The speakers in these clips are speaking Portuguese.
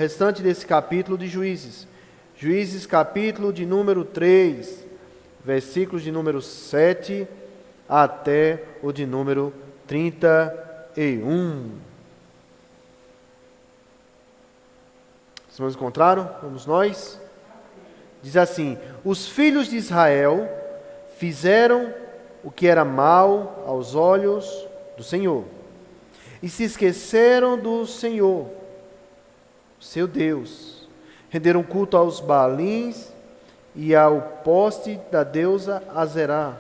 restante desse capítulo de Juízes. Juízes, capítulo de número 3, versículos de número 7 até o de número 31. Os irmãos encontraram? Vamos nós? Diz assim: os filhos de Israel fizeram o que era mal aos olhos do Senhor, e se esqueceram do Senhor, seu Deus. Renderam culto aos Baalins e ao poste da deusa Azerá.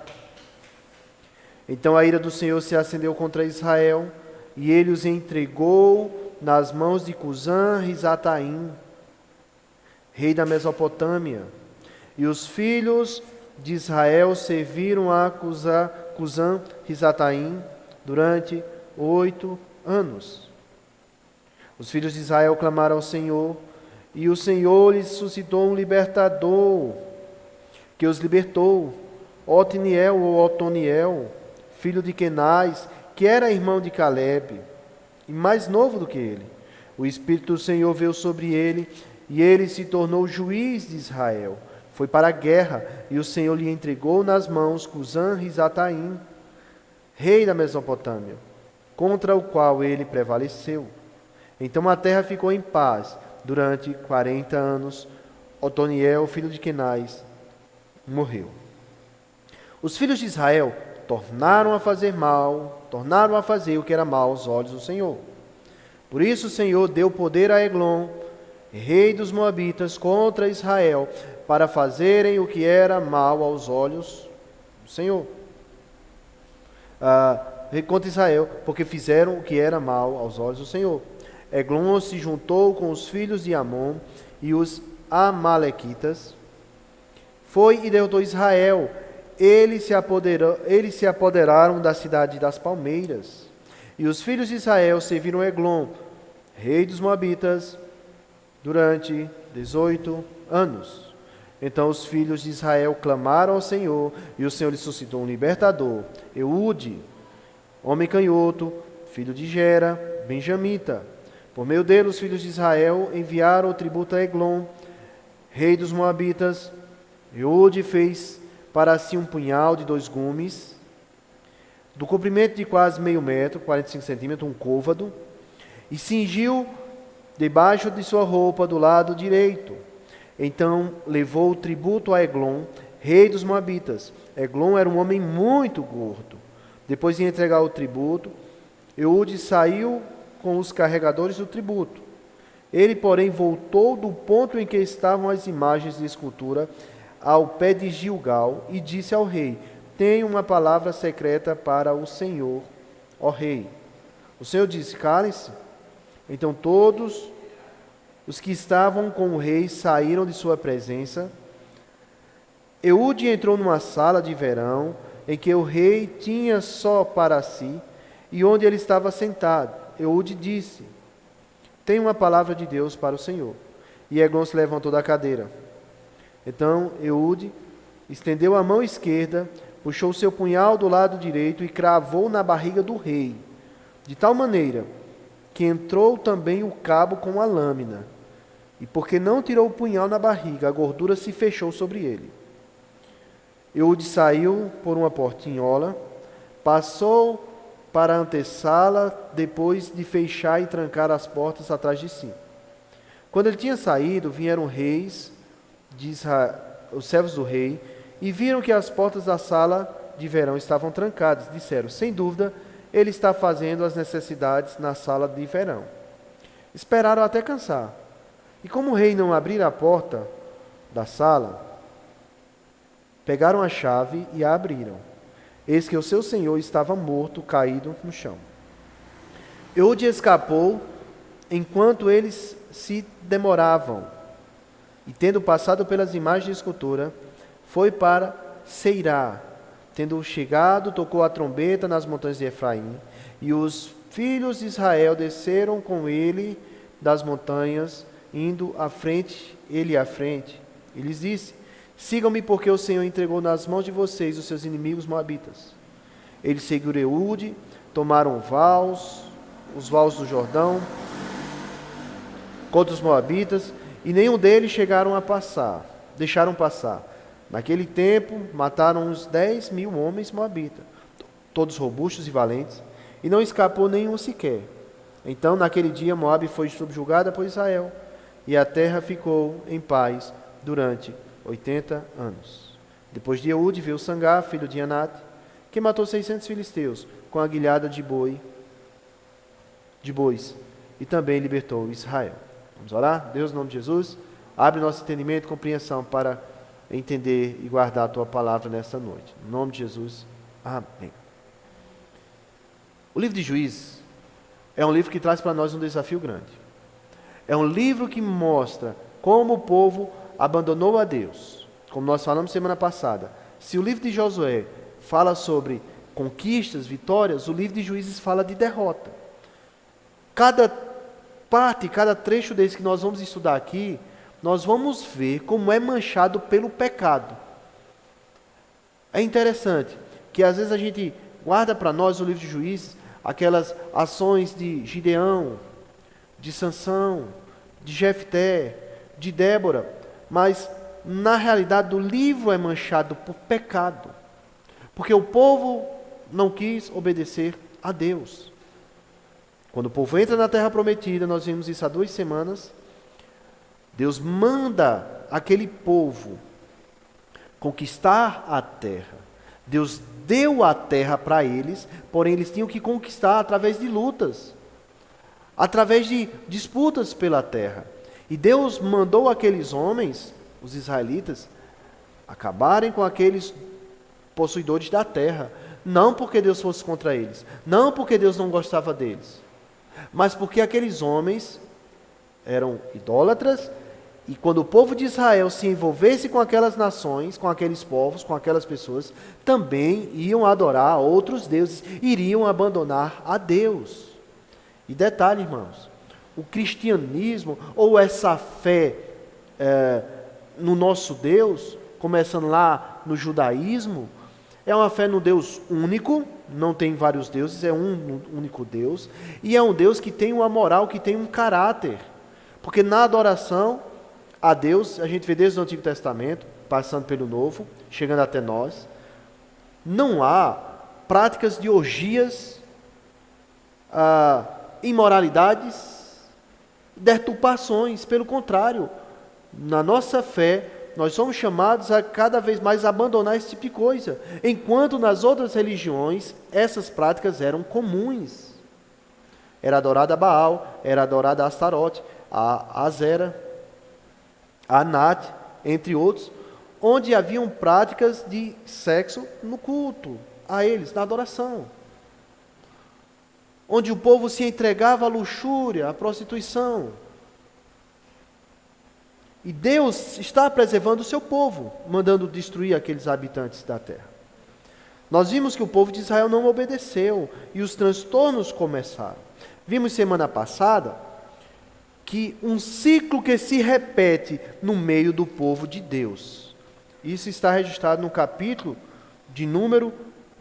Então a ira do Senhor se acendeu contra Israel, e ele os entregou nas mãos de Cusã-Risataim, rei da Mesopotâmia. E os filhos de Israel serviram a Cusã-Risataim durante 8 anos. Os filhos de Israel clamaram ao Senhor, e o Senhor lhes suscitou um libertador, que os libertou, Otniel ou Otoniel, filho de Kenaz, que era irmão de Calebe, e mais novo do que ele. O Espírito do Senhor veio sobre ele, e ele se tornou juiz de Israel. Foi para a guerra, e o Senhor lhe entregou nas mãos Cusã-Risataim, rei da Mesopotâmia, contra o qual ele prevaleceu. Então a terra ficou em paz durante 40 anos. Otoniel, filho de Kenaz, morreu. Os filhos de Israel tornaram a fazer o que era mal aos olhos do Senhor. Por isso o Senhor deu poder a Eglon, rei dos Moabitas, contra Israel, para fazerem o que era mal aos olhos do Senhor. Contra Israel, porque fizeram o que era mal aos olhos do Senhor. Eglon se juntou com os filhos de Amon e os amalequitas. Foi e derrotou Israel. Eles se apoderaram da cidade das palmeiras. E os filhos de Israel serviram Eglon, rei dos Moabitas, durante 18 anos. Então os filhos de Israel clamaram ao Senhor, e o Senhor lhes suscitou um libertador, Eude, homem canhoto, filho de Gera, benjamita. Por meio dele, os filhos de Israel enviaram o tributo a Eglon, rei dos Moabitas. Eude fez para si um punhal de 2 gumes, do comprimento de quase meio metro, 45 centímetros, um côvado, e cingiu debaixo de sua roupa do lado direito. Então levou o tributo a Eglon, rei dos Moabitas. Eglon era um homem muito gordo. Depois de entregar o tributo, Eude saiu com os carregadores do tributo. Ele, porém, voltou do ponto em que estavam as imagens de escultura ao pé de Gilgal e disse ao rei: tenho uma palavra secreta para o Senhor, ó rei. O Senhor disse: calem-se. Então todos os que estavam com o rei saíram de sua presença. Eude entrou numa sala de verão em que o rei tinha só para si e onde ele estava sentado. Eude disse: tenho uma palavra de Deus para o Senhor. E Eglon se levantou da cadeira. Então Eude estendeu a mão esquerda, puxou seu punhal do lado direito e cravou na barriga do rei, de tal maneira que entrou também o cabo com a lâmina. E porque não tirou o punhal na barriga, a gordura se fechou sobre ele. Eude saiu por uma portinhola, passou para a antessala, depois de fechar e trancar as portas atrás de si. Quando ele tinha saído, vieram reis de Israel, os servos do rei, e viram que as portas da sala de verão estavam trancadas. Disseram: sem dúvida, ele está fazendo as necessidades na sala de verão. Esperaram até cansar. E como o rei não abrira a porta da sala, pegaram a chave e a abriram. Eis que o seu senhor estava morto, caído no chão. Eude escapou enquanto eles se demoravam, e tendo passado pelas imagens de escultura, foi para Seirá. Tendo chegado, tocou a trombeta nas montanhas de Efraim, e os filhos de Israel desceram com ele das montanhas, indo à frente, ele à frente. E lhes disse: sigam-me, porque o Senhor entregou nas mãos de vocês os seus inimigos moabitas. Eles seguiram Eude, tomaram os vales do Jordão, contra os moabitas, e nenhum deles deixaram passar. Naquele tempo, mataram uns 10.000 homens moabitas, todos robustos e valentes, e não escapou nenhum sequer. Então, naquele dia, Moabe foi subjugada por Israel, e a terra ficou em paz durante 80 anos. Depois de Eude veio Sangar, filho de Anate, que matou 600 filisteus com a guilhada de bois, e também libertou Israel. Vamos orar? Deus, em nome de Jesus, abre nosso entendimento e compreensão para entender e guardar a Tua palavra nesta noite. Em nome de Jesus, amém. O livro de Juízes é um livro que traz para nós um desafio grande. É um livro que mostra como o povo abandonou a Deus. Como nós falamos semana passada, se o livro de Josué fala sobre conquistas, vitórias, o livro de Juízes fala de derrota. Cada parte, cada trecho desse que nós vamos estudar aqui, nós vamos ver como é manchado pelo pecado. É interessante que às vezes a gente guarda para nós o livro de Juízes, aquelas ações de Gideão, de Sansão, de Jefté, de Débora, mas na realidade o livro é manchado por pecado, porque o povo não quis obedecer a Deus. Quando o povo entra na terra prometida, nós vimos isso há 2 semanas, Deus manda aquele povo conquistar a terra. Deus deu a terra para eles, porém eles tinham que conquistar através de lutas, através de disputas pela terra. E Deus mandou aqueles homens, os israelitas, acabarem com aqueles possuidores da terra. Não porque Deus fosse contra eles, não porque Deus não gostava deles, mas porque aqueles homens eram idólatras, e quando o povo de Israel se envolvesse com aquelas nações, com aqueles povos, com aquelas pessoas, também iam adorar outros deuses, iriam abandonar a Deus. E detalhe, irmãos, o cristianismo, ou essa fé no nosso Deus, começando lá no judaísmo, é uma fé no Deus único, não tem vários deuses, é um único Deus, e é um Deus que tem uma moral, que tem um caráter, porque na adoração a Deus, a gente vê desde o Antigo Testamento, passando pelo Novo, chegando até nós, não há práticas de orgias, imoralidades, deturpações. Pelo contrário, na nossa fé, nós somos chamados a cada vez mais abandonar esse tipo de coisa, enquanto nas outras religiões, essas práticas eram comuns. Era adorada a Baal, era adorada a Astarote, a Azera, a Anat, entre outros, onde haviam práticas de sexo no culto a eles, na adoração. Onde o povo se entregava à luxúria, à prostituição. E Deus está preservando o seu povo, mandando destruir aqueles habitantes da terra. Nós vimos que o povo de Israel não obedeceu e os transtornos começaram. Vimos semana passada que um ciclo que se repete no meio do povo de Deus. Isso está registrado no capítulo de número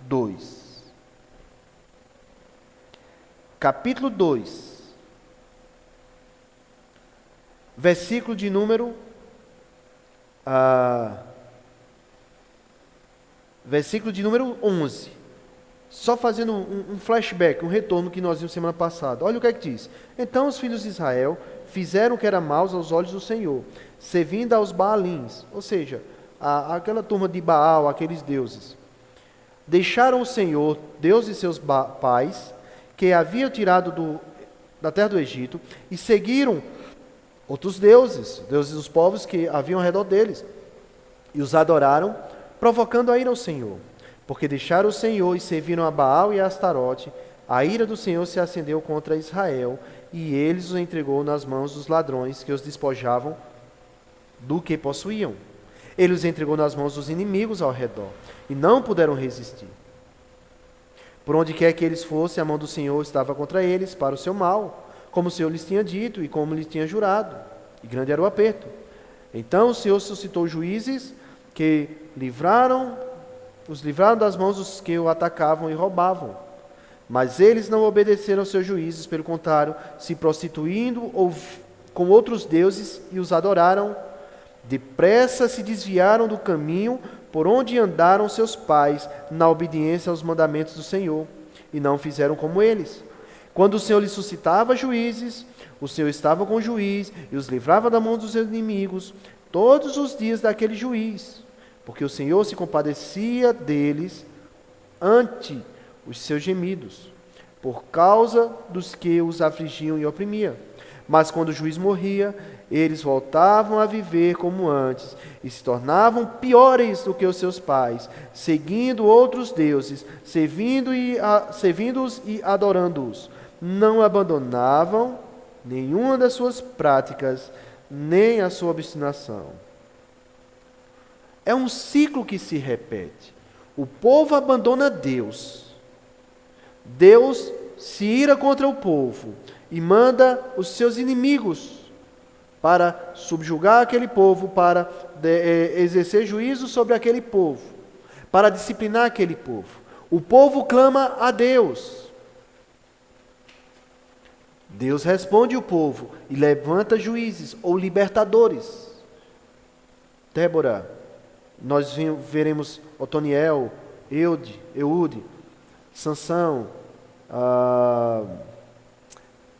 2. Capítulo 2. Versículo de número... versículo de número 11. Só fazendo um flashback, um retorno que nós vimos semana passada. Olha o que é que diz. Então os filhos de Israel fizeram o que era mal aos olhos do Senhor, servindo aos Baalins, ou seja, aquela turma de Baal, aqueles deuses. Deixaram o Senhor, Deus de seus pais, que havia tirado da terra do Egito, e seguiram outros deuses, deuses dos povos que haviam ao redor deles, e os adoraram, provocando a ira ao Senhor. Porque deixaram o Senhor e serviram a Baal e a Astarote, a ira do Senhor se acendeu contra Israel, e eles os entregou nas mãos dos ladrões que os despojavam do que possuíam. Ele os entregou nas mãos dos inimigos ao redor, e não puderam resistir. Por onde quer que eles fossem, a mão do Senhor estava contra eles, para o seu mal, como o Senhor lhes tinha dito e como lhes tinha jurado, e grande era o aperto. Então o Senhor suscitou juízes que os livraram das mãos dos que o atacavam e roubavam. Mas eles não obedeceram aos seus juízes, pelo contrário, se prostituindo, com outros deuses e os adoraram. Depressa se desviaram do caminho por onde andaram seus pais, na obediência aos mandamentos do Senhor, e não fizeram como eles. Quando o Senhor lhes suscitava juízes, o Senhor estava com o juiz e os livrava da mão dos seus inimigos todos os dias daquele juiz, porque o Senhor se compadecia deles ante os seus gemidos, por causa dos que os afligiam e oprimiam. Mas quando o juiz morria, eles voltavam a viver como antes e se tornavam piores do que os seus pais, seguindo outros deuses, servindo-os e adorando-os. Não abandonavam nenhuma das suas práticas, nem a sua obstinação. É um ciclo que se repete. O povo abandona Deus. Deus se ira contra o povo e manda os seus inimigos para subjugar aquele povo, para exercer juízo sobre aquele povo, para disciplinar aquele povo. O povo clama a Deus. Deus responde o povo e levanta juízes ou libertadores. Débora, nós veremos Otoniel, Eude, Sansão,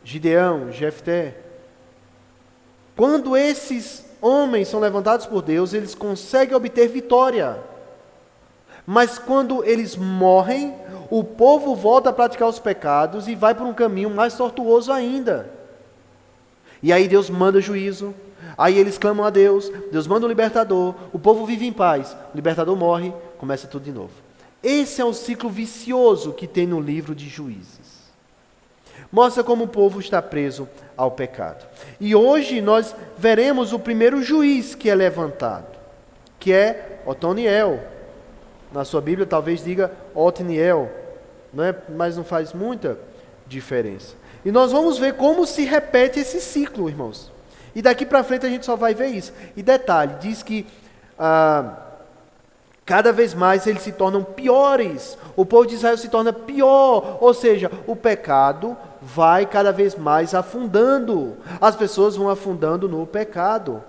Gideão, Jefté. Quando esses homens são levantados por Deus, eles conseguem obter vitória. Mas quando eles morrem, o povo volta a praticar os pecados e vai por um caminho mais tortuoso ainda. E aí Deus manda juízo, aí eles clamam a Deus, Deus manda um libertador, o povo vive em paz, o libertador morre, começa tudo de novo. Esse é o ciclo vicioso que tem no livro de Juízes. Mostra como o povo está preso ao pecado. E hoje nós veremos o primeiro juiz que é levantado, que é Otoniel. Na sua Bíblia talvez diga Otniel, não é? Mas não faz muita diferença. E nós vamos ver como se repete esse ciclo, irmãos. E daqui para frente a gente só vai ver isso. E detalhe, diz que cada vez mais eles se tornam piores. O povo de Israel se torna pior. Ou seja, o pecado vai cada vez mais afundando. As pessoas vão afundando no pecado.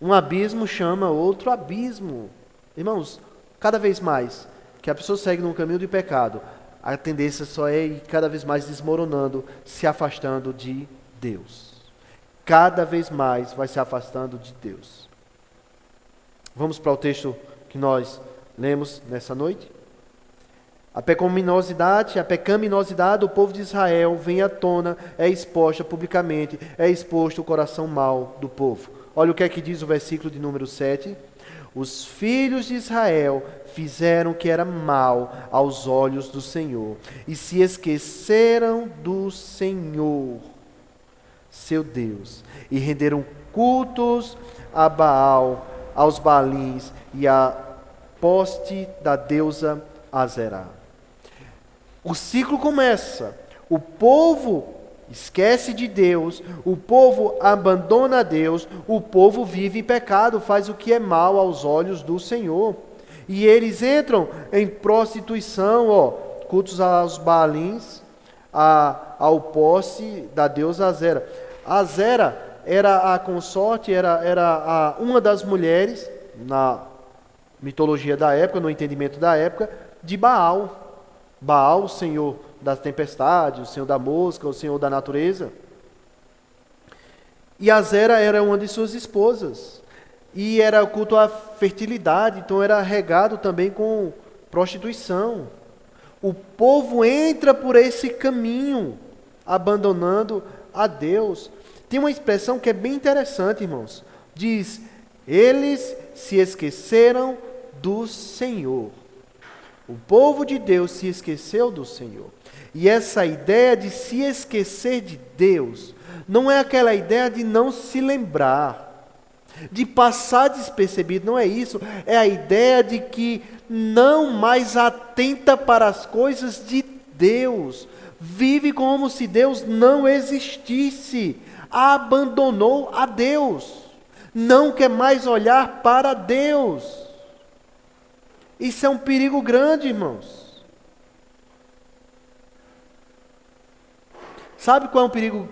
Um abismo chama outro abismo. Irmãos, cada vez mais que a pessoa segue num caminho de pecado, a tendência só é ir cada vez mais desmoronando, se afastando de Deus. Cada vez mais vai se afastando de Deus. Vamos para o texto que nós lemos nessa noite. A pecaminosidade do povo de Israel vem à tona, é exposta publicamente, é exposto o coração mau do povo. Olha o que é que diz o versículo de número 7. Os filhos de Israel fizeram o que era mal aos olhos do Senhor e se esqueceram do Senhor, seu Deus, e renderam cultos a Baal, aos Baalins e à poste da deusa Azerá. O ciclo começa. O povo esquece de Deus, o povo abandona Deus, o povo vive em pecado, faz o que é mal aos olhos do Senhor. E eles entram em prostituição, cultos aos Baalins, ao poste da deusa Azera. Azera era a consorte, era uma das mulheres, na mitologia da época, no entendimento da época, de Baal. Baal, o senhor da tempestade, o senhor da mosca, o senhor da natureza. E Azera era uma de suas esposas. E era o culto à fertilidade, então era regado também com prostituição. O povo entra por esse caminho, abandonando a Deus. Tem uma expressão que é bem interessante, irmãos. Diz, eles se esqueceram do Senhor. O povo de Deus se esqueceu do Senhor. E essa ideia de se esquecer de Deus, não é aquela ideia de não se lembrar, de passar despercebido, não é isso. É a ideia de que não mais atenta para as coisas de Deus. Vive como se Deus não existisse. Abandonou a Deus. Não quer mais olhar para Deus. Isso é um perigo grande, irmãos. Sabe qual é o perigo?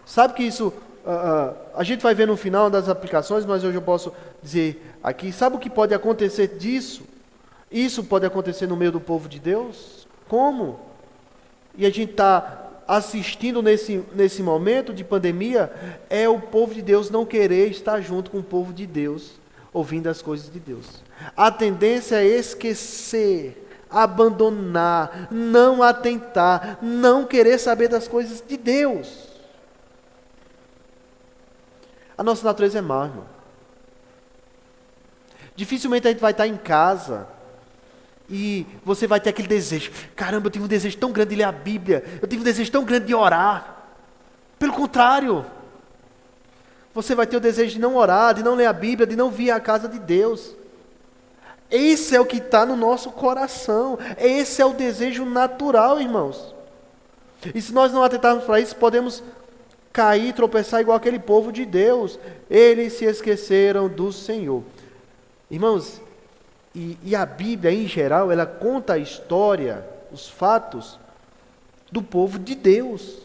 Sabe que isso a gente vai ver no final das aplicações, mas hoje eu posso dizer aqui, sabe o que pode acontecer disso? Isso pode acontecer no meio do povo de Deus? Como? E a gente está assistindo nesse momento de pandemia, é o povo de Deus não querer estar junto com o povo de Deus, ouvindo as coisas de Deus. A tendência é esquecer, abandonar, não atentar, não querer saber das coisas de Deus. A nossa natureza é má, irmão. Dificilmente a gente vai estar em casa e você vai ter aquele desejo. Caramba, eu tive um desejo tão grande de ler a Bíblia. Eu tive um desejo tão grande de orar. Pelo contrário. Você vai ter o desejo de não orar, de não ler a Bíblia, de não vir à casa de Deus. Esse é o que está no nosso coração. Esse é o desejo natural, irmãos. E se nós não atentarmos para isso, podemos cair, tropeçar igual aquele povo de Deus. Eles se esqueceram do Senhor. Irmãos, e a Bíblia, em geral, ela conta a história, os fatos do povo de Deus.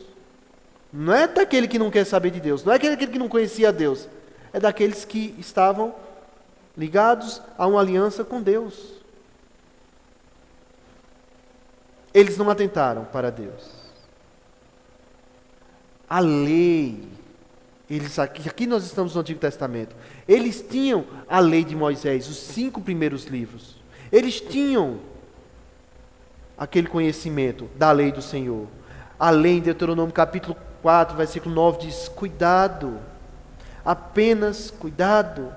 Não é daquele que não quer saber de Deus, não é daquele que não conhecia Deus. É daqueles que estavam ligados a uma aliança com Deus. Eles não atentaram para Deus. A lei, aqui nós estamos no Antigo Testamento, eles tinham a lei de Moisés, os 5 primeiros livros. Eles tinham aquele conhecimento da lei do Senhor. A lei em Deuteronômio capítulo 4, versículo 9 diz, cuidado, apenas cuidado,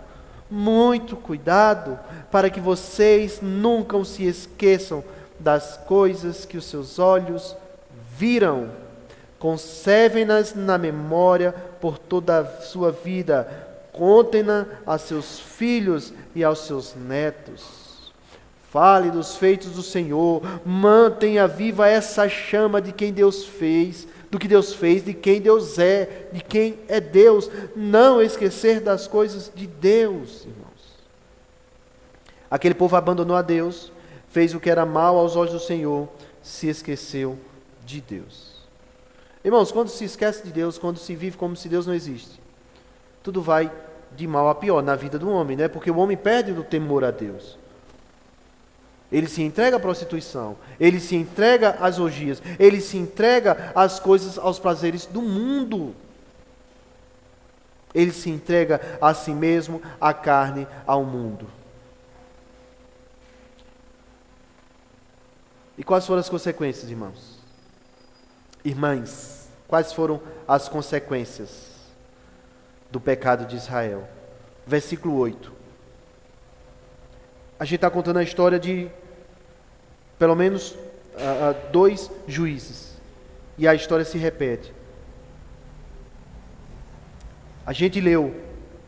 muito cuidado, para que vocês nunca se esqueçam das coisas que os seus olhos viram. Conservem-nas na memória por toda a sua vida. Contem-na a seus filhos e aos seus netos. Fale dos feitos do Senhor. Mantenha viva essa chama de quem Deus fez, do que Deus fez, de quem Deus é, de quem é Deus. Não esquecer das coisas de Deus, irmãos. Aquele povo abandonou a Deus, fez o que era mal aos olhos do Senhor, se esqueceu de Deus. Irmãos, quando se esquece de Deus, quando se vive como se Deus não existe, tudo vai de mal a pior na vida do homem, né? Porque o homem perde o temor a Deus. Ele se entrega à prostituição, ele se entrega às orgias, ele se entrega às coisas, aos prazeres do mundo. Ele se entrega a si mesmo, à carne, ao mundo. E quais foram as consequências, irmãos? Irmãs, quais foram as consequências do pecado de Israel? Versículo 8. A gente está contando a história de pelo menos 2 juízes. E a história se repete. A gente leu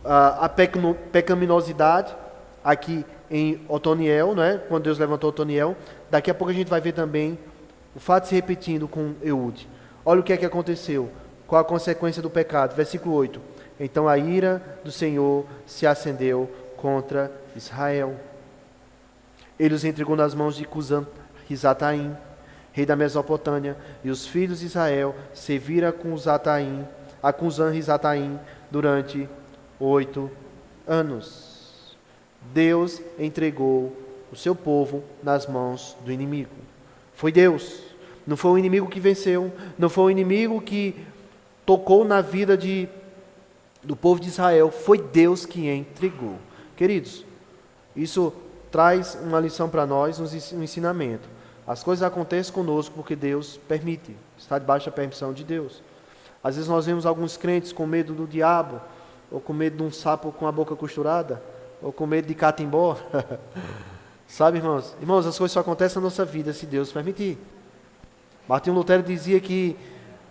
a pecaminosidade aqui em Otoniel, né? Quando Deus levantou Otoniel. Daqui a pouco a gente vai ver também o fato se repetindo com Eude. Olha o que é que aconteceu. Qual a consequência do pecado? Versículo 8. Então a ira do Senhor se acendeu contra Israel. Ele os entregou nas mãos de Cusã-Risataim, rei da Mesopotâmia, e os filhos de Israel serviram a Cusã-Risataim durante 8 anos. Deus entregou o seu povo nas mãos do inimigo. Foi Deus, não foi o inimigo que venceu, não foi o inimigo que tocou na vida do povo de Israel, foi Deus que entregou. Queridos, isso traz uma lição para nós, um ensinamento. As coisas acontecem conosco porque Deus permite, está debaixo da permissão de Deus. Às vezes nós vemos alguns crentes com medo do diabo, ou com medo de um sapo com a boca costurada, ou com medo de catimbó. Sabe, irmãos? Irmãos, as coisas só acontecem na nossa vida se Deus permitir. Martinho Lutero dizia que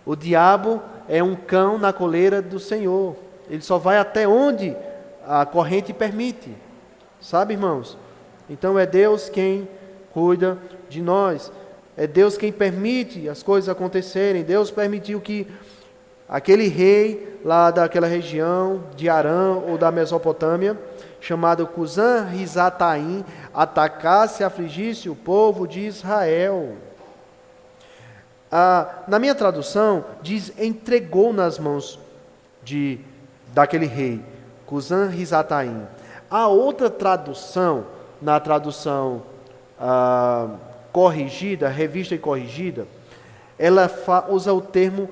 o diabo é um cão na coleira do Senhor. Ele só vai até onde a corrente permite. Sabe, irmãos? Então é Deus quem cuida de nós. É Deus quem permite as coisas acontecerem. Deus permitiu que aquele rei lá daquela região de Arã ou da Mesopotâmia, chamado Cusã-Risataim, atacasse e afligisse o povo de Israel. Na minha tradução, diz entregou nas mãos daquele rei, Cusã-Risataim. A outra tradução, na tradução corrigida, revista e corrigida, ela usa o termo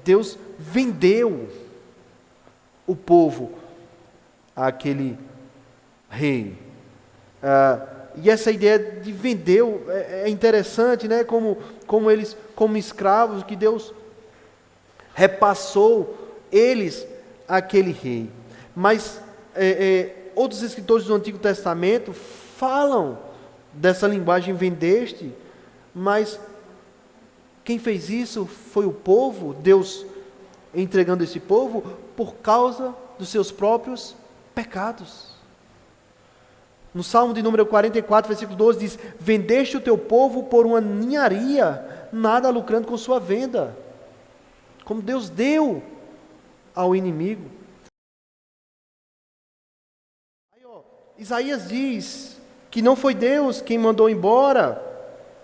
Deus vendeu o povo àquele rei. E essa ideia de vendeu é interessante, né? Como eles, como escravos, que Deus repassou eles àquele rei. Mas outros escritores do Antigo Testamento falam dessa linguagem vendeste, mas quem fez isso foi o povo, Deus entregando esse povo por causa dos seus próprios pecados. No Salmo de número 44, versículo 12, diz: vendeste o teu povo por uma ninharia, nada lucrando com sua venda. Como Deus deu ao inimigo. Isaías diz que não foi Deus quem mandou embora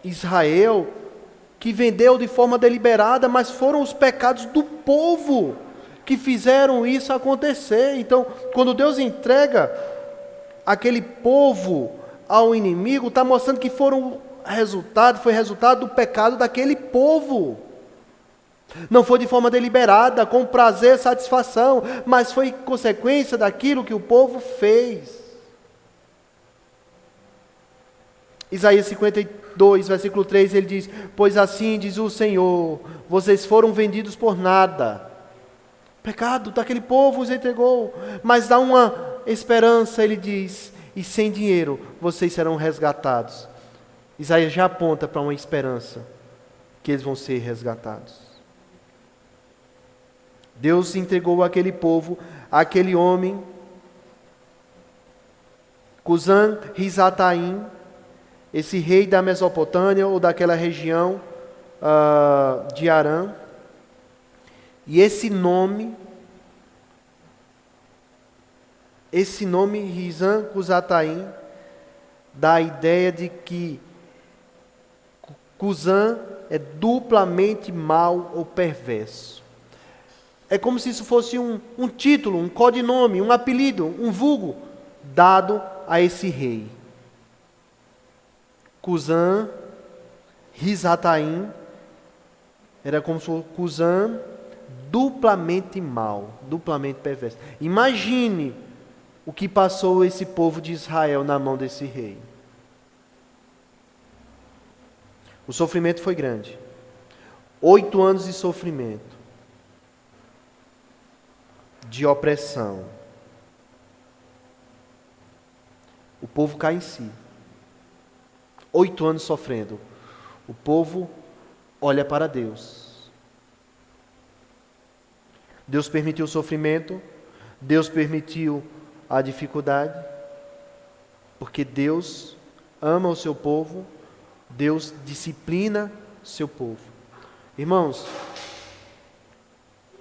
Israel, que vendeu de forma deliberada, mas foram os pecados do povo que fizeram isso acontecer. Então, quando Deus entrega aquele povo ao inimigo, está mostrando que foi resultado do pecado daquele povo. Não foi de forma deliberada, com prazer, satisfação, mas foi consequência daquilo que o povo fez. Isaías 52, versículo 3, ele diz: pois assim diz o Senhor, vocês foram vendidos por nada. Pecado daquele povo os entregou, mas dá uma esperança, ele diz: e sem dinheiro vocês serão resgatados. Isaías já aponta para uma esperança, que eles vão ser resgatados. Deus entregou aquele povo, aquele homem, Cusã-Risataim, esse rei da Mesopotâmia ou daquela região de Arã. E esse nome Cusã-Risataim dá a ideia de que Cusã é duplamente mau ou perverso. É como se isso fosse um título, um codinome, um apelido, um vulgo dado a esse rei. Cusã-Risataim era como se fosse Cusã duplamente mau, duplamente perverso. Imagine o que passou esse povo de Israel na mão desse rei. O sofrimento foi grande. 8 anos de sofrimento, de opressão. O povo cai em si. 8 anos sofrendo. O povo olha para Deus. Deus permitiu o sofrimento, Deus permitiu a dificuldade, porque Deus ama o seu povo, Deus disciplina o seu povo. Irmãos,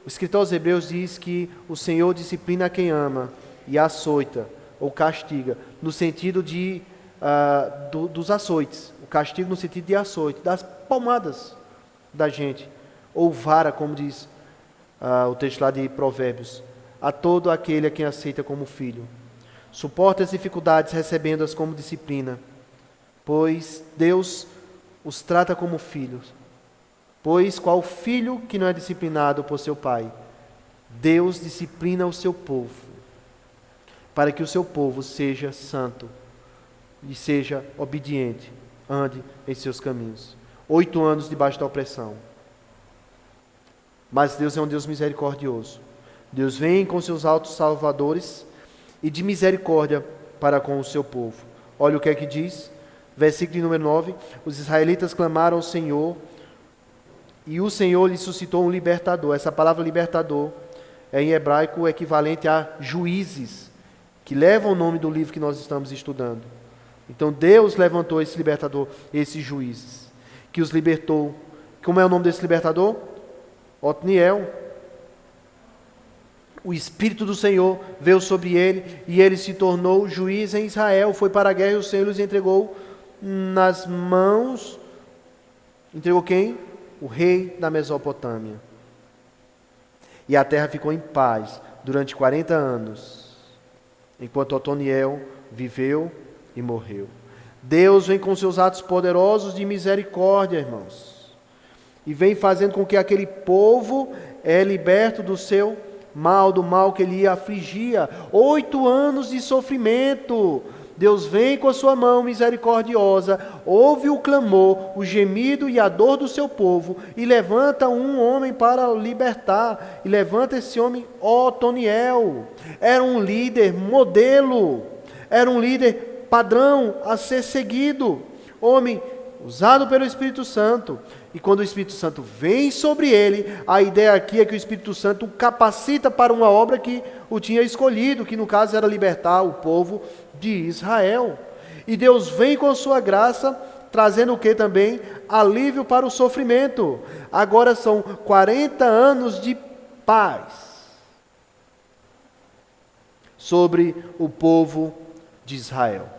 o escritor aos Hebreus diz que o Senhor disciplina quem ama e açoita ou castiga, no sentido dos açoites. O castigo no sentido de açoite, das palmadas da gente, ou vara, como diz o texto lá de Provérbios, a todo aquele a quem aceita como filho. Suporta as dificuldades, recebendo-as como disciplina, pois Deus os trata como filhos. Pois qual filho que não é disciplinado por seu pai? Deus disciplina o seu povo, para que o seu povo seja santo e seja obediente, ande em seus caminhos. 8 anos debaixo da opressão. Mas Deus é um Deus misericordioso. Deus vem com seus altos salvadores e de misericórdia para com o seu povo. Olha o que é que diz, versículo número 9: os israelitas clamaram ao Senhor, e o Senhor lhes suscitou um libertador. Essa palavra libertador é em hebraico o equivalente a juízes, que levam o nome do livro que nós estamos estudando. Então Deus levantou esse libertador, esses juízes, que os libertou. Como é o nome desse libertador? Otniel. O Espírito do Senhor veio sobre ele, e ele se tornou juiz em Israel. Foi para a guerra e o Senhor os entregou nas mãos. Entregou quem? O rei da Mesopotâmia. E a terra ficou em paz durante 40 anos, enquanto Otoniel viveu e morreu. Deus vem com seus atos poderosos de misericórdia, irmãos, e vem fazendo com que aquele povo é liberto do seu mal, do mal que ele afligia. 8 anos de sofrimento. Deus vem com a sua mão misericordiosa, ouve o clamor, o gemido e a dor do seu povo, e levanta um homem para o libertar. E levanta esse homem, Otoniel. Era um líder modelo, era um líder padrão a ser seguido, homem usado pelo Espírito Santo. E quando o Espírito Santo vem sobre ele, a ideia aqui é que o Espírito Santo o capacita para uma obra que o tinha escolhido, que no caso era libertar o povo de Israel. E Deus vem com a sua graça, trazendo o que também? Alívio para o sofrimento. Agora são 40 anos de paz sobre o povo de Israel.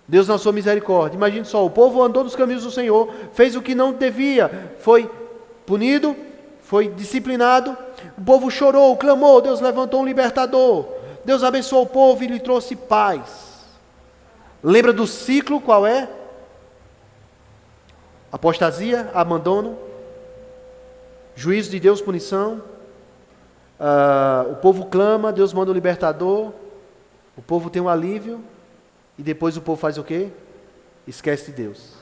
Deus na sua misericórdia, imagine só, o povo andou nos caminhos do Senhor, fez o que não devia, foi punido, foi disciplinado, o povo chorou, clamou, Deus levantou um libertador, Deus abençoou o povo e lhe trouxe paz. Lembra do ciclo, qual é? Apostasia, abandono, juízo de Deus, punição, o povo clama, Deus manda o libertador, o povo tem um alívio, e depois o povo faz o quê? Esquece de Deus.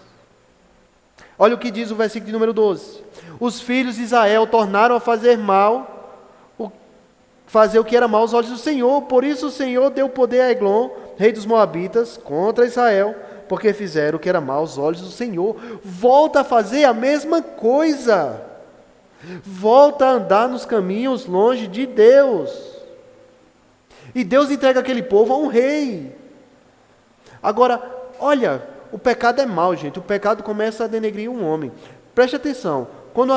Olha o que diz o versículo de número 12. Os filhos de Israel tornaram a fazer mal, fazer o que era mal aos olhos do Senhor. Por isso o Senhor deu poder a Eglon, rei dos Moabitas, contra Israel, porque fizeram o que era mal aos olhos do Senhor. Volta a fazer a mesma coisa. Volta a andar nos caminhos longe de Deus. E Deus entrega aquele povo a um rei. Agora, olha, o pecado é mau, gente. O pecado começa a denegrir um homem. Preste atenção. Quando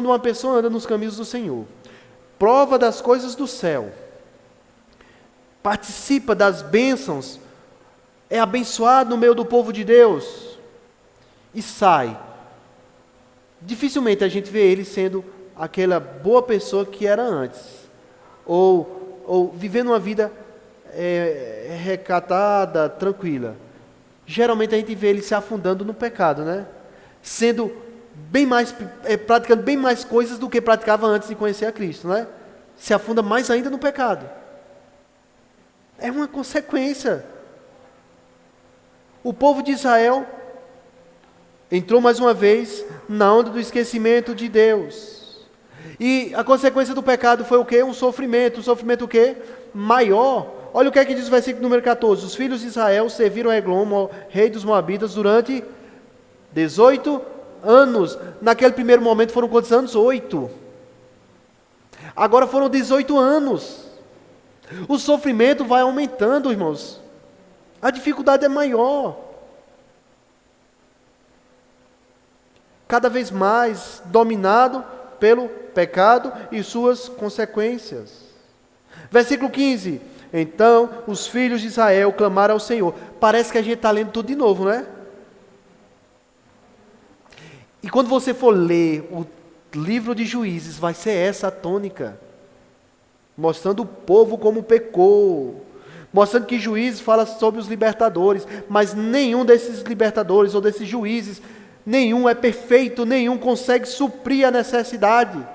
uma pessoa anda nos caminhos do Senhor, prova das coisas do céu, participa das bênçãos, é abençoado no meio do povo de Deus e sai, dificilmente a gente vê ele sendo aquela boa pessoa que era antes, ou vivendo uma vida recatada, tranquila. Geralmente a gente vê ele se afundando no pecado, né? Sendo bem mais, praticando bem mais coisas do que praticava antes de conhecer a Cristo, né? Se afunda mais ainda no pecado. É uma consequência. O povo de Israel entrou mais uma vez na onda do esquecimento de Deus. E a consequência do pecado foi o quê? Um sofrimento. Um sofrimento o quê? Maior. Olha o que é que diz o versículo número 14. Os filhos de Israel serviram a Eglon, rei dos Moabitas, durante 18 anos. Naquele primeiro momento foram quantos anos? 8. Agora foram 18 anos. O sofrimento vai aumentando, irmãos. A dificuldade é maior. Cada vez mais dominado pelo pecado e suas consequências. Versículo 15. Então os filhos de Israel clamaram ao Senhor. Parece que a gente está lendo tudo de novo, né? E quando você for ler o livro de Juízes, vai ser essa a tônica. Mostrando o povo como pecou. Mostrando que Juízes fala sobre os libertadores. Mas nenhum desses libertadores ou desses juízes, nenhum é perfeito, nenhum consegue suprir a necessidade.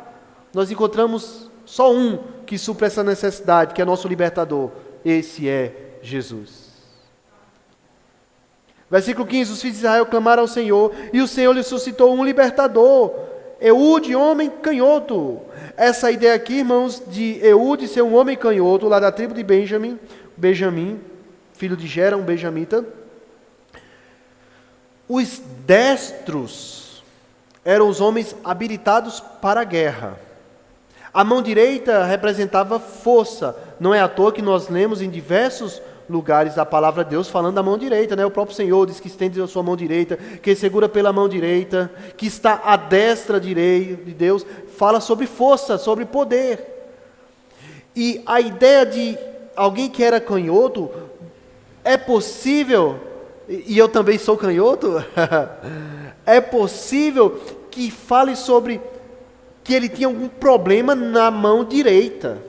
Nós encontramos só um que supre essa necessidade, que é nosso libertador. Esse é Jesus. Versículo 15. Os filhos de Israel clamaram ao Senhor, e o Senhor lhe suscitou um libertador, Eude, homem canhoto. Essa ideia aqui, irmãos, de Eude ser um homem canhoto, lá da tribo de Benjamim, filho de Gera, um benjamita. Os destros eram os homens habilitados para a guerra. A mão direita representava força. Não é à toa que nós lemos em diversos lugares a palavra de Deus falando da mão direita, né? O próprio Senhor diz que estende a sua mão direita, que segura pela mão direita, que está à destra direita de Deus, fala sobre força, sobre poder. E a ideia de alguém que era canhoto, é possível, e eu também sou canhoto, é possível que fale sobre que ele tinha algum problema na mão direita.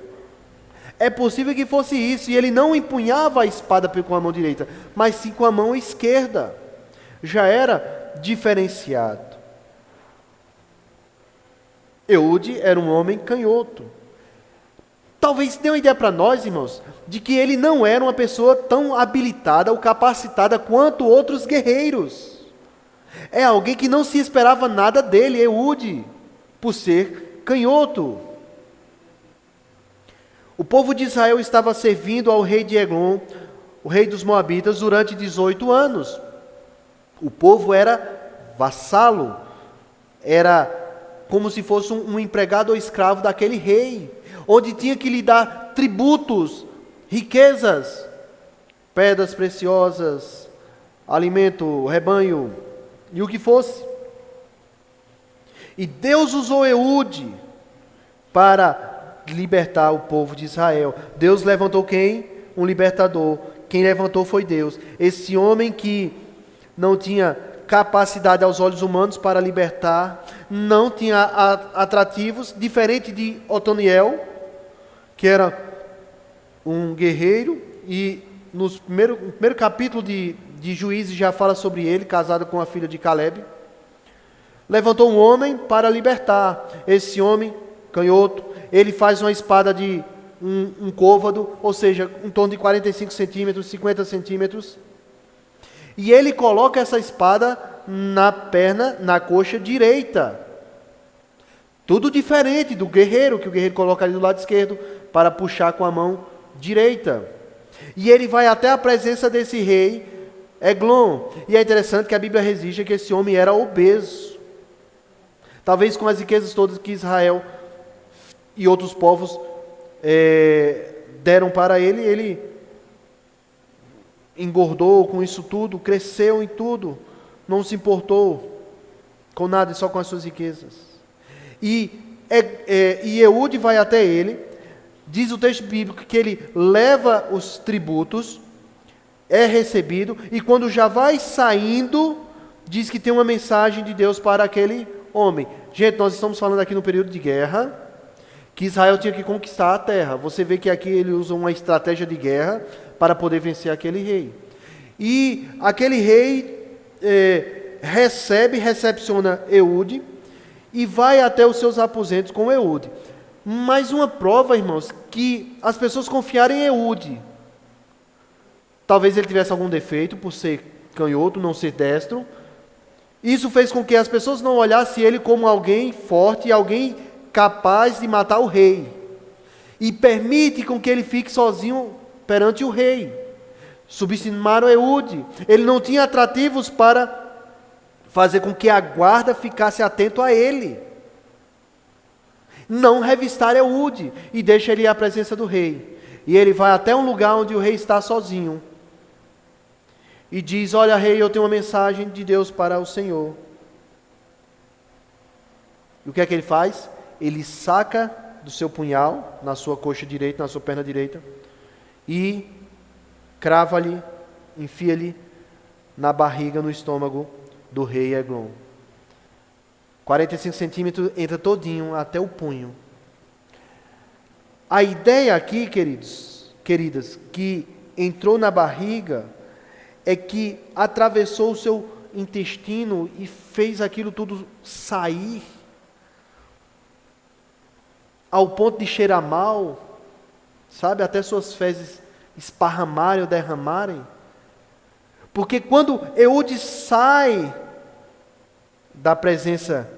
É possível que fosse isso, e ele não empunhava a espada com a mão direita, mas sim com a mão esquerda. Já era diferenciado. Eude era um homem canhoto. Talvez dê uma ideia para nós, irmãos, de que ele não era uma pessoa tão habilitada ou capacitada quanto outros guerreiros. É alguém que não se esperava nada dele, Eude, por ser canhoto. O povo de Israel estava servindo ao rei de Eglon, o rei dos Moabitas, durante 18 anos. O povo era vassalo, era como se fosse um empregado ou escravo daquele rei, onde tinha que lhe dar tributos, riquezas, pedras preciosas, alimento, rebanho, e o que fosse. E Deus usou Eude para libertar o povo de Israel. Deus levantou quem? Um libertador. Quem levantou foi Deus. Esse homem que não tinha capacidade aos olhos humanos para libertar, não tinha atrativos, diferente de Otoniel, que era um guerreiro, e no primeiro capítulo de Juízes já fala sobre ele, casado com a filha de Caleb. Levantou um homem para libertar. Esse homem, canhoto, ele faz uma espada de um côvado, ou seja, em torno de 45 centímetros, 50 centímetros, e ele coloca essa espada na perna, na coxa direita. Tudo diferente do guerreiro, que o guerreiro coloca ali do lado esquerdo, para puxar com a mão direita. E ele vai até a presença desse rei, Eglon. E é interessante que a Bíblia registra que esse homem era obeso. Talvez com as riquezas todas que Israel e outros povos deram para ele, ele engordou com isso tudo, cresceu em tudo, não se importou com nada, só com as suas riquezas. E Eude vai até ele, diz o texto bíblico que ele leva os tributos, é recebido, e quando já vai saindo, diz que tem uma mensagem de Deus para aquele homem. Gente, nós estamos falando aqui no período de guerra, que Israel tinha que conquistar a terra. Você vê que aqui ele usa uma estratégia de guerra para poder vencer aquele rei. E aquele rei recepciona Eude e vai até os seus aposentos com Eude. Mais uma prova, irmãos, que as pessoas confiaram em Eude. Talvez ele tivesse algum defeito por ser canhoto, não ser destro. Isso fez com que as pessoas não olhassem ele como alguém forte e alguém capaz de matar o rei. E permite com que ele fique sozinho perante o rei. Subestimaram Eude. Ele não tinha atrativos para fazer com que a guarda ficasse atento a ele. Não revistar Eude e deixa ele ir à presença do rei. E ele vai até um lugar onde o rei está sozinho. E diz: olha, rei, eu tenho uma mensagem de Deus para o Senhor. E o que é que ele faz? Ele saca do seu punhal, na sua coxa direita, na sua perna direita, e crava-lhe, enfia-lhe na barriga, no estômago do rei Eglon. 45 centímetros, entra todinho até o punho. A ideia aqui, queridas, que entrou na barriga, é que atravessou o seu intestino e fez aquilo tudo sair, ao ponto de cheirar mal, sabe, até suas fezes esparramarem ou derramarem. Porque quando Eude sai da presença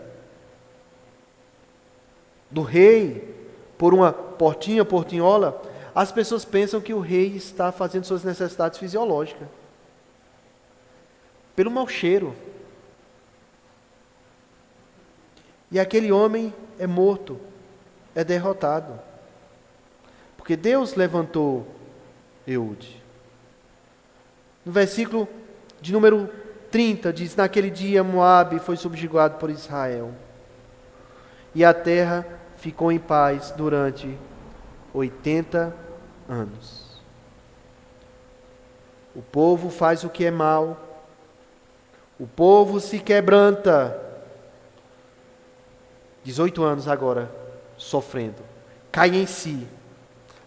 do rei, por uma portinhola, as pessoas pensam que o rei está fazendo suas necessidades fisiológicas, pelo mau cheiro. E aquele homem é morto, é derrotado, porque Deus levantou Eude. No versículo de número 30 diz: naquele dia Moabe foi subjugado por Israel, e a terra ficou em paz durante 80 anos. O povo faz o que é mal, o povo se quebranta, 18 anos agora, sofrendo. Cai em si.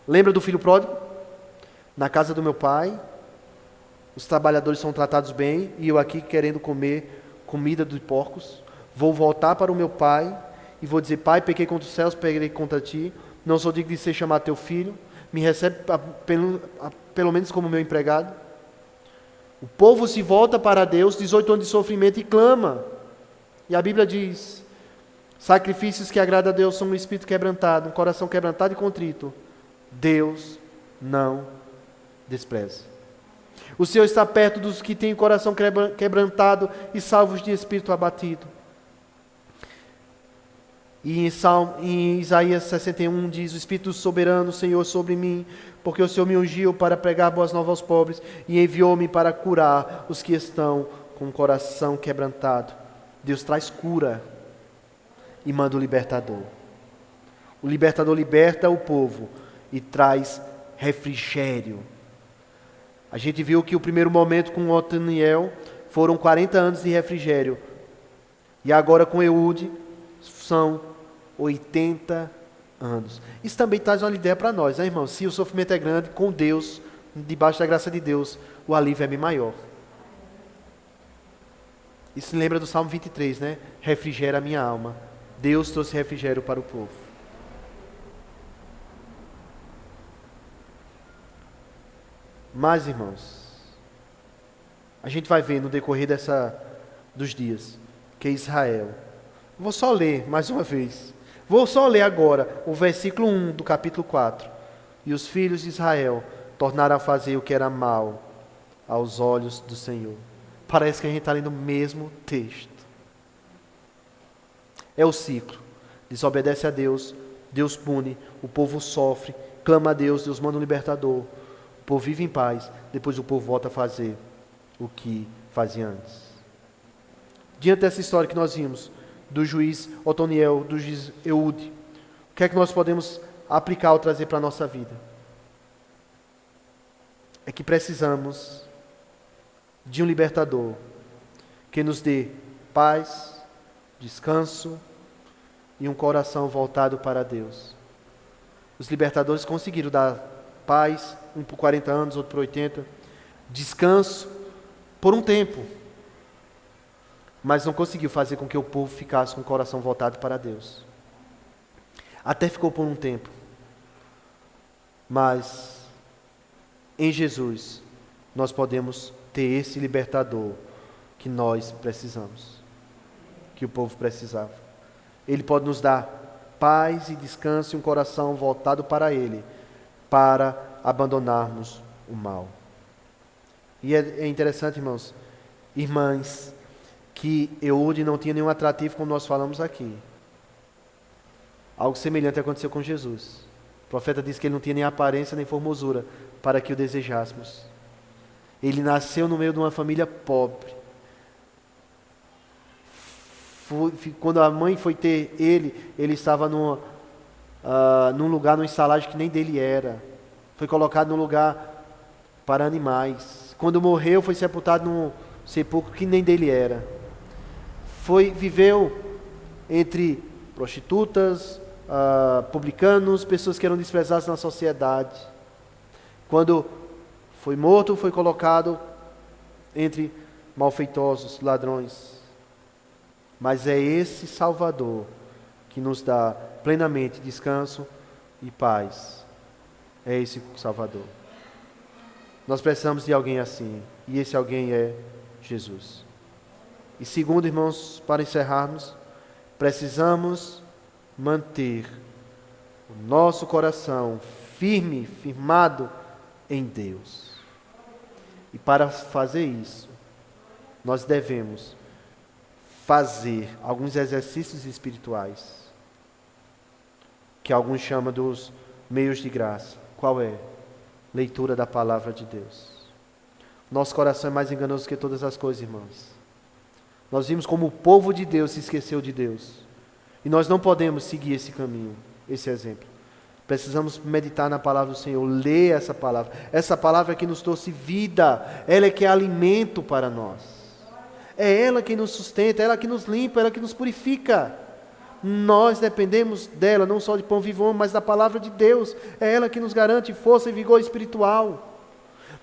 Lembra do filho pródigo? Na casa do meu pai, os trabalhadores são tratados bem, e eu aqui querendo comer comida de porcos. Vou voltar para o meu pai e vou dizer: Pai, pequei contra os céus, pequei contra ti, não sou digno de ser chamado teu filho, me recebe pelo menos como meu empregado. O povo se volta para Deus, 18 anos de sofrimento, e clama. E a Bíblia diz: sacrifícios que agradam a Deus são um espírito quebrantado, um coração quebrantado e contrito, Deus não despreza. O Senhor está perto dos que têm o coração quebrantado e salvos de espírito abatido. E em Isaías 61 diz: o Espírito soberano, Senhor, sobre mim, porque o Senhor me ungiu para pregar boas novas aos pobres e enviou-me para curar os que estão com o coração quebrantado. Deus traz cura e manda o libertador. O libertador liberta o povo e traz refrigério. A gente viu que o primeiro momento com Otaniel foram 40 anos de refrigério. E agora com Eude são 80 anos. Isso também traz uma ideia para nós, né, irmão? Se o sofrimento é grande, com Deus, debaixo da graça de Deus, o alívio é bem maior. Isso lembra do Salmo 23, né? Refrigera a minha alma. Deus trouxe refrigério para o povo. Mas, irmãos, a gente vai ver no decorrer dos dias que Israel... Vou só ler mais uma vez. Vou só ler agora o versículo 1 do capítulo 4. E os filhos de Israel tornaram a fazer o que era mal aos olhos do Senhor. Parece que a gente está lendo o mesmo texto. É o ciclo. Desobedece a Deus, Deus pune, o povo sofre, clama a Deus, Deus manda um libertador. O povo vive em paz, depois o povo volta a fazer o que fazia antes. Diante dessa história que nós vimos, do juiz Otoniel, do juiz Eude, o que é que nós podemos aplicar ou trazer para a nossa vida? É que precisamos de um libertador que nos dê paz, descanso e um coração voltado para Deus. Os libertadores conseguiram dar paz, um por 40 anos, outro por 80, descanso por um tempo, mas não conseguiu fazer com que o povo ficasse com o coração voltado para Deus. Até ficou por um tempo, mas em Jesus nós podemos ter esse libertador que nós precisamos, que o povo precisava. Ele pode nos dar paz e descanso e um coração voltado para Ele, para abandonarmos o mal. E é interessante, irmãos, irmãs, que Eude não tinha nenhum atrativo, como nós falamos aqui. Algo semelhante aconteceu com Jesus. O profeta disse que ele não tinha nem aparência nem formosura para que o desejássemos. Ele nasceu no meio de uma família pobre. Quando a mãe foi ter ele estava num lugar, numa estalagem que nem dele era. Foi colocado num lugar para animais. Quando morreu, foi sepultado num sepulcro que nem dele era. Viveu entre prostitutas, publicanos, pessoas que eram desprezadas na sociedade. Quando foi morto, foi colocado entre malfeitosos, ladrões. Mas é esse Salvador que nos dá plenamente descanso e paz. É esse Salvador. Nós precisamos de alguém assim, e esse alguém é Jesus. E segundo, irmãos, para encerrarmos, precisamos manter o nosso coração firmado em Deus. E para fazer isso, nós devemos fazer alguns exercícios espirituais, que alguns chamam dos meios de graça. Qual é? Leitura da palavra de Deus. Nosso coração é mais enganoso que todas as coisas, irmãos. Nós vimos como o povo de Deus se esqueceu de Deus. E nós não podemos seguir esse caminho, esse exemplo. Precisamos meditar na palavra do Senhor, ler essa palavra. Essa palavra que nos trouxe vida, ela é que é alimento para nós. É ela que nos sustenta, é ela que nos limpa, é ela que nos purifica. Nós dependemos dela, não só de pão vivo, mas da palavra de Deus. É ela que nos garante força e vigor espiritual.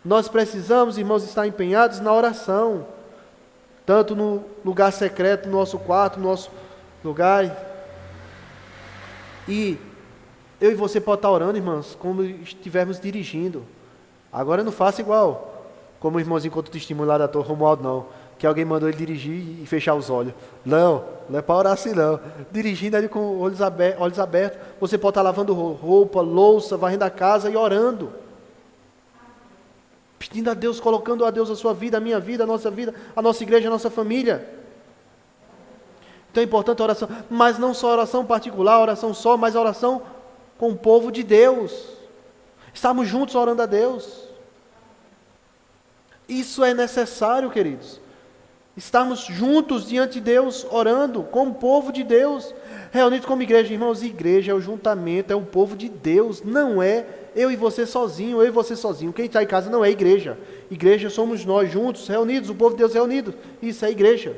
Nós precisamos, irmãos, estar empenhados na oração, tanto no lugar secreto, no nosso quarto, no nosso lugar. E eu e você pode estar orando, irmãos, como estivermos dirigindo. Agora não faça igual, como o irmãozinho conta o testemunho lá da Torre Romualdo, não. Que alguém mandou ele dirigir e fechar os olhos. Não é para orar assim não. Dirigindo ali com olhos abertos. Você pode estar lavando roupa, louça, varrendo a casa e orando. Pedindo a Deus, colocando a Deus a sua vida, a minha vida, a nossa igreja, a nossa família. Então é importante a oração. Mas não só a oração particular, a oração só, mas a oração com o povo de Deus. Estamos juntos orando a Deus. Isso é necessário, queridos. Estarmos juntos diante de Deus, orando, como povo de Deus, reunidos como igreja. Irmãos, igreja é o juntamento, é o povo de Deus, não é eu e você sozinho, eu e você sozinho. Quem está em casa não é igreja. Igreja somos nós juntos, reunidos, o povo de Deus reunido. Isso é igreja.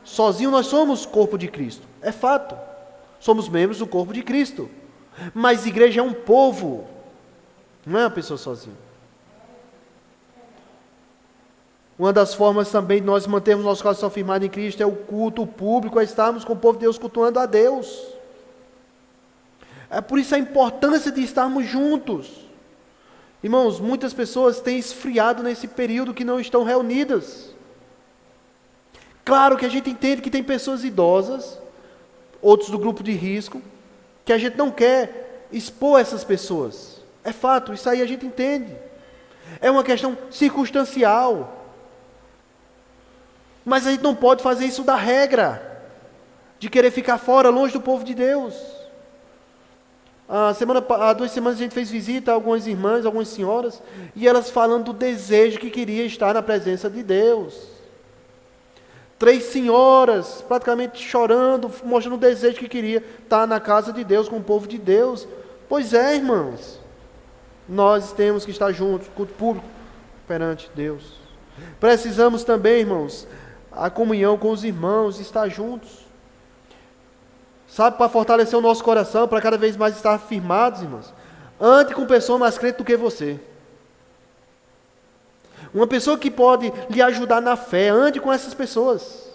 Sozinho nós somos corpo de Cristo, é fato. Somos membros do corpo de Cristo. Mas igreja é um povo, não é uma pessoa sozinha. Uma das formas também de nós mantermos nosso coração firmado em Cristo é o culto público, é estarmos com o povo de Deus cultuando a Deus. É por isso a importância de estarmos juntos. Irmãos, muitas pessoas têm esfriado nesse período que não estão reunidas. Claro que a gente entende que tem pessoas idosas, outros do grupo de risco, que a gente não quer expor essas pessoas. É fato, isso aí a gente entende. É uma questão circunstancial. Mas a gente não pode fazer isso da regra, de querer ficar fora, longe do povo de Deus. Há 2 semanas a gente fez visita a algumas irmãs, algumas senhoras, e elas falando do desejo que queria estar na presença de Deus. 3 senhoras, praticamente chorando, mostrando o desejo que queria estar na casa de Deus, com o povo de Deus. Pois é, irmãos, nós temos que estar juntos, culto público, perante Deus. Precisamos também, irmãos, a comunhão com os irmãos, estar juntos. Sabe, para fortalecer o nosso coração, para cada vez mais estar firmados, irmãos. Ande com pessoa mais crente do que você. Uma pessoa que pode lhe ajudar na fé, ande com essas pessoas.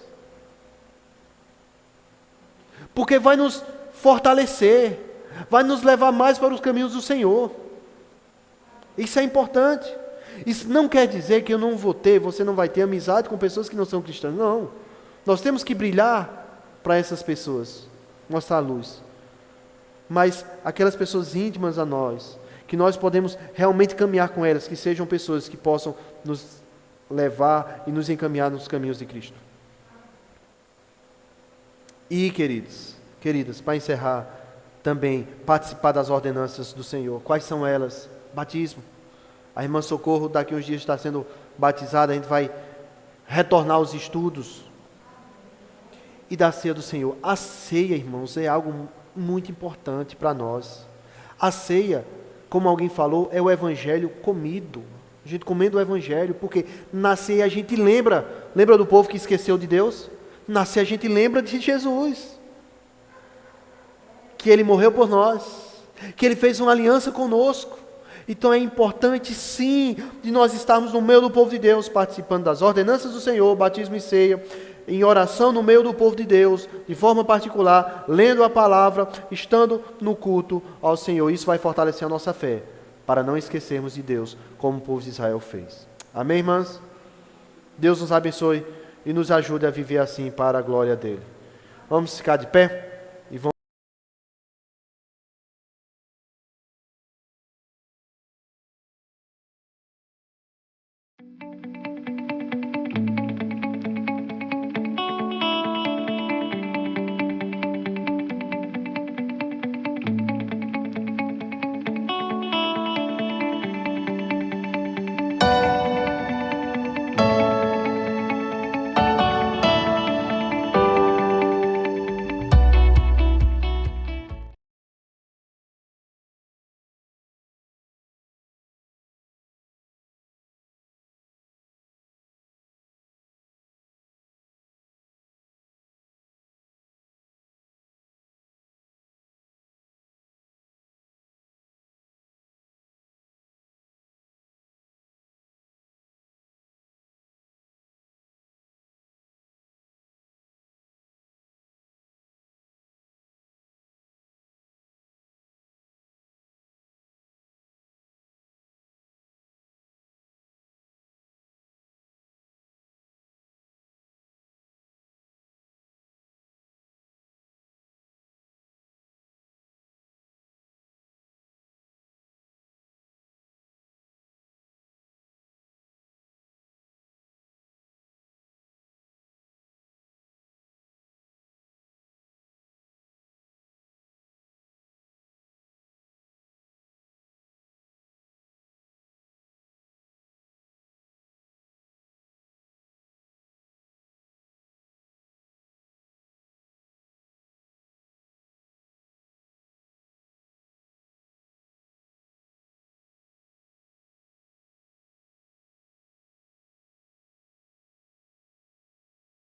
Porque vai nos fortalecer, vai nos levar mais para os caminhos do Senhor. Isso é importante. Isso não quer dizer que eu não vou ter, você não vai ter amizade com pessoas que não são cristãs. Não. Nós temos que brilhar para essas pessoas, mostrar a luz. Mas aquelas pessoas íntimas a nós, que nós podemos realmente caminhar com elas, que sejam pessoas que possam nos levar e nos encaminhar nos caminhos de Cristo. E, queridas, para encerrar, também participar das ordenanças do Senhor. Quais são elas? Batismo. A irmã Socorro daqui uns dias está sendo batizada, a gente vai retornar aos estudos. E da ceia do Senhor. A ceia, irmãos, é algo muito importante para nós. A ceia, como alguém falou, é o evangelho comido. A gente comendo o evangelho, porque na ceia a gente lembra do povo que esqueceu de Deus? Na ceia a gente lembra de Jesus. Que Ele morreu por nós, que Ele fez uma aliança conosco. Então é importante sim, de nós estarmos no meio do povo de Deus, participando das ordenanças do Senhor, batismo e ceia, em oração no meio do povo de Deus, de forma particular, lendo a palavra, estando no culto ao Senhor. Isso vai fortalecer a nossa fé, para não esquecermos de Deus, como o povo de Israel fez. Amém, irmãs? Deus nos abençoe e nos ajude a viver assim para a glória dele. Vamos ficar de pé?